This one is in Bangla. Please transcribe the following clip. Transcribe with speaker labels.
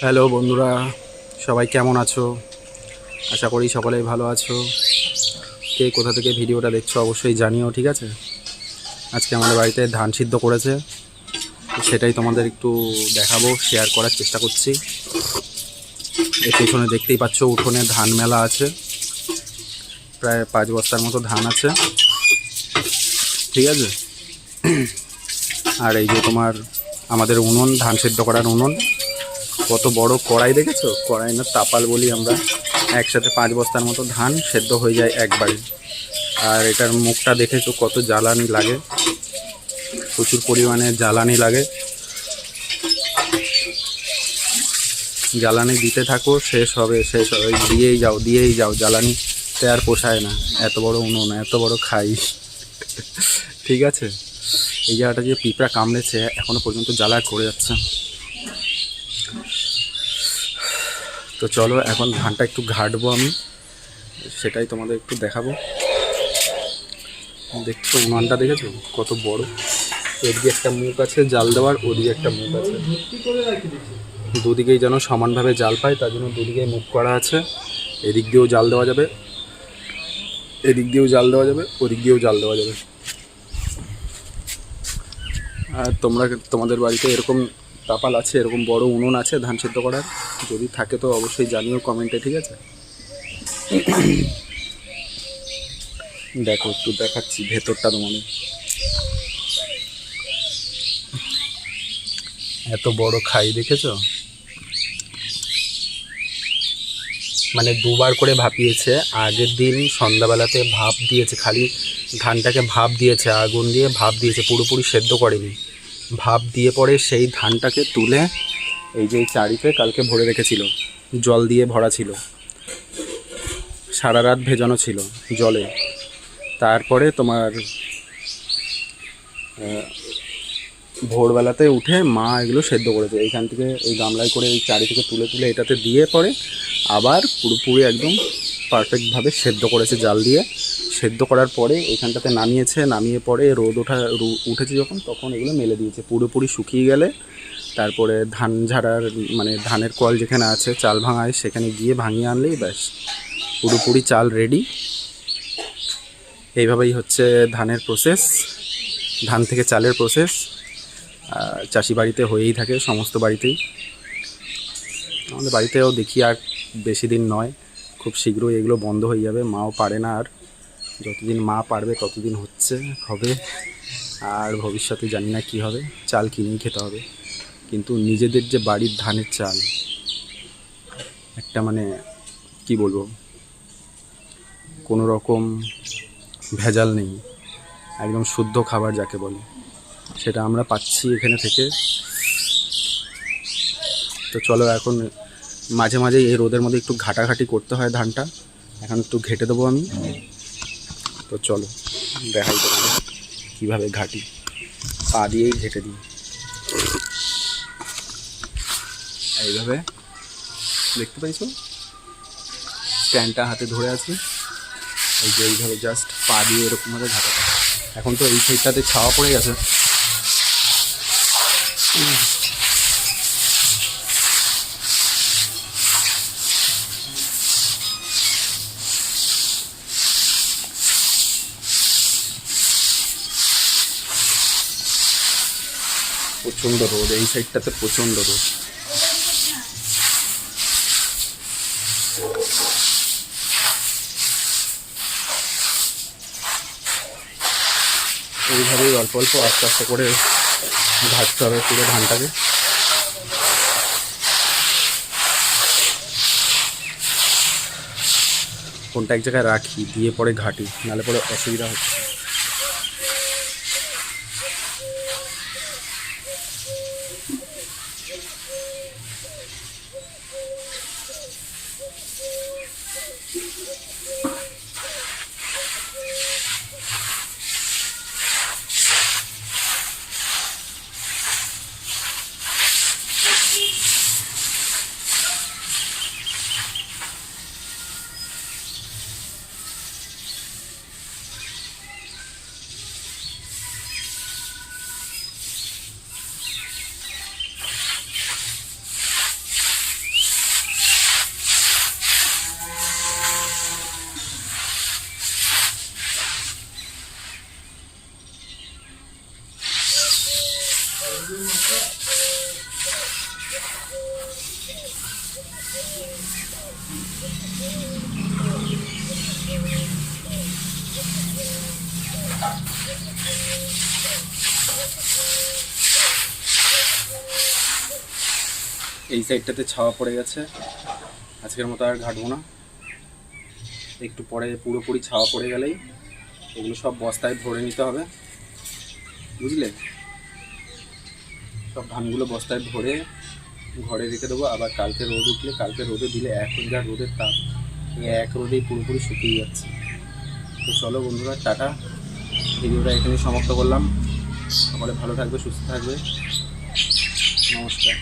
Speaker 1: হ্যালো বন্ধুরা, সবাই কেমন আছো? আশা করি সকলেই ভালো আছো। কে কোথা থেকে ভিডিওটা দেখছো অবশ্যই জানিও, ঠিক আছে? আজকে আমাদের বাড়িতে ধান সিদ্ধ করেছে, সেটাই তোমাদের একটু দেখাবো, শেয়ার করার চেষ্টা করছি। এর পেছনে দেখতেই পাচ্ছ উঠোনে ধান মেলা আছে, প্রায় 5 বস্তার মতো ধান আছে, ঠিক আছে? আর এই যে তোমার আমাদের উনুন, ধান সিদ্ধ করার উনুন। কত বড় কড়াই দেখেছো? কড়াই না তাপাল বলি আমরা। একসাথে 5 বস্তার মতো ধান সেদ্ধ হয়ে যায় একবারে। আর এটার মুখটা দেখেছো কত জ্বালানি লাগে, প্রচুর পরিমাণে জ্বালানি লাগে। জ্বালানি দিতে থাকো, শেষ হবে দিয়েই যাও, জ্বালানিতে আর পোষায় না। এত বড় উনুন, এত বড় খাই, ঠিক আছে? এই জায়গাটা যে পিঁপড়া কামড়েছে এখনো পর্যন্ত জ্বালা করে যাচ্ছে। তো চলো এখন ধানটা একটু ঘাটবো আমি, সেটাই তোমাদের একটু দেখাবো। দেখছো উনানটা দেখেছো কত বড়? এদিকে একটা মুখ আছে জাল দেওয়ার, ওদিকে একটা মুখ আছে, দুদিকেই যেন সমানভাবে জাল পায়, তার জন্য দুদিকেই মুখ করা আছে। এদিক দিয়েও জাল দেওয়া যাবে, এদিক দিয়েও জাল দেওয়া যাবে, ওদিক দিয়েও জাল দেওয়া যাবে। আর তোমাদের বাড়িতে এরকম তাপাল আছে, এরকম বড় উনুন আছে ধান সিদ্ধ করার? যদি থাকে তো অবশ্যই জানিও কমেন্টে, ঠিক আছে? দেখো একটু দেখাচ্ছি ভেতরটা তোমাদের। এত বড় খাই দেখেছো? মানে দুবার করে ভাপিয়েছে। আগের দিন সন্ধ্যাবেলাতে ভাপ দিয়েছে, খালি ধানটাকে ভাপ দিয়েছে, আগুন দিয়ে ভাপ দিয়েছে, পুরোপুরি সেদ্ধ করেনি। ভাপ দিয়ে পরে সেই ধানটাকে তুলে এই যে চারিতে কালকে ভরে রেখেছিল, জল দিয়ে ভরা ছিল, সারা রাত ভেজানো ছিল জলে। তারপরে তোমার ভোরবেলাতে উঠে মা এগুলো সেদ্ধ করেছে। এইখান থেকে এই গামলায় করে এই চারি থেকে তুলে তুলে এটাতে দিয়ে পরে আবার পুরোপুরি একদম পারফেক্টভাবে সেদ্ধ করেছে জাল দিয়ে। সেদ্ধ করার পরে এখানটাতে নামিয়ে পরে রোদ উঠেছে যখন, তখন এগুলো মেলে দিয়েছে। পুরোপুরি শুকিয়ে গেলে তারপরে ধান ঝাড়ার মানে ধানের কল যেখানে আছে চাল ভাঙায়, সেখানে গিয়ে ভাঙিয়ে আনলেই ব্যাস পুরোপুরি চাল রেডি। এইভাবেই হচ্ছে ধানের প্রসেস, ধান থেকে চালের প্রসেস। চাষি বাড়িতে হয়েই থাকে, সমস্ত বাড়িতেই। আমাদের বাড়িতেও দেখি আর বেশি দিন নয়, খুব শীঘ্রই এগুলো বন্ধ হয়ে যাবে। মাও পারে না আর, যতদিন মা পারবে ততদিন হবে। আর ভবিষ্যতে জানি না কী হবে, চাল কিনেই খেতে হবে। কিন্তু নিজেদের যে বাড়ির ধানের চাল, একটা মানে কি বলবো, কোনো রকম ভেজাল নেই, একদম শুদ্ধ খাবার যাকে বলে, সেটা আমরা পাচ্ছি এখানে থেকে। তো চলো এখন মাঝে মাঝে এই রোদের মধ্যে একটু ঘাটাঘাটি করতে হয় ধানটা। এখন একটু ঘেটে দেবো আমি। তো চলো দেখাই তোমাদের কীভাবে ঘাটি, পা দিয়েই ঘেটে দিই এইভাবে। দেখতে পাইছো স্ট্যান্ডটা হাতে ধরে আছে, এই যে এইভাবে জাস্ট পা দিয়ে এরকমভাবে ঘাটাতে। এখন তো এই সাইডটাতে ছাওয়া পড়ে গেছে, প্রচণ্ড রোদ এই সাইডটাতে, প্রচণ্ড রোদ। এইভাবেই অল্প অল্প আস্তে আস্তে করে ভাজতে হবে পুরো ধানটাকে। কোনটা এক জায়গায় রাখি, দিয়ে পরে ঘাটি, নাহলে পরে অসুবিধা হচ্ছে। এই সাইডটাতে ছাওয়া পড়ে গেছে, আজকের মতো আর ঘাটবো না। একটু পরে পুরোপুরি ছাওয়া পড়ে গেলেই এগুলো সব বস্তায় ভরে নিতে হবে, বুঝলে? সব ধানগুলো বস্তায় ভরে ঘরে রেখে দেবো। আবার কালকে রোদ উঠলে, কালকে রোদে দিলে এখন যা রোদের তাপ, এক রোদেই পুরোপুরি শুকিয়ে যাচ্ছে। তো চলো বন্ধুরা, টাটা, ভিডিওটা এখানেই সমাপ্ত করলাম। সকলে ভালো থাকবে, সুস্থ থাকবে, নমস্কার।